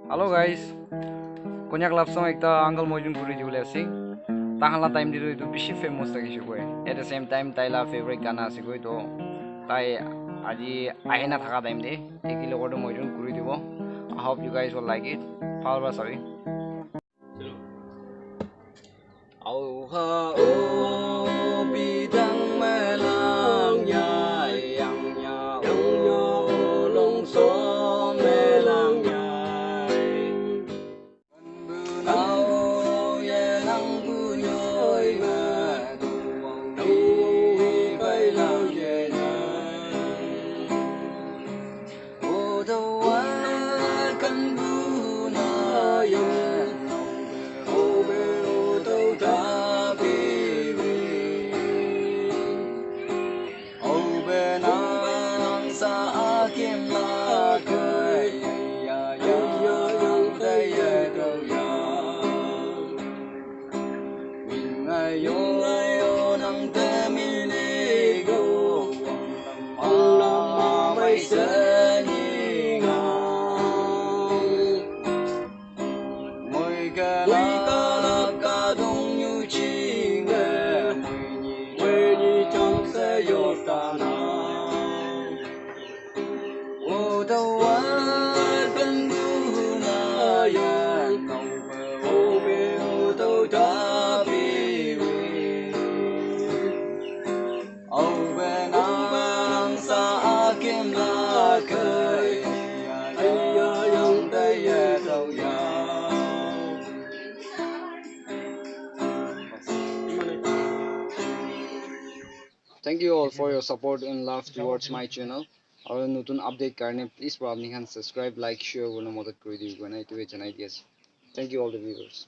Hello guys, Konyak love song ekta uncle mojun kuri jule ase. Tahala time dido itu bishi famous lagi sih gue. At the same time taila favorite gana ase gue to. Tai aji ahena thaka time de. Ekilo kodo mojun kuri dibo. I hope you guys will like it. Palwa sorry. Auha o bidang melang nyai yang nya o long so melang nyai. Au ye nang bu nhoi ma tu mong đi bay lao ye nyai. O đâu wa kan bu na ye. Thank you all for your support and love towards my channel. Our nutun update karne please probably can subscribe, like, share, gono modat kori dibo na itu janai diase. Thank you all the viewers.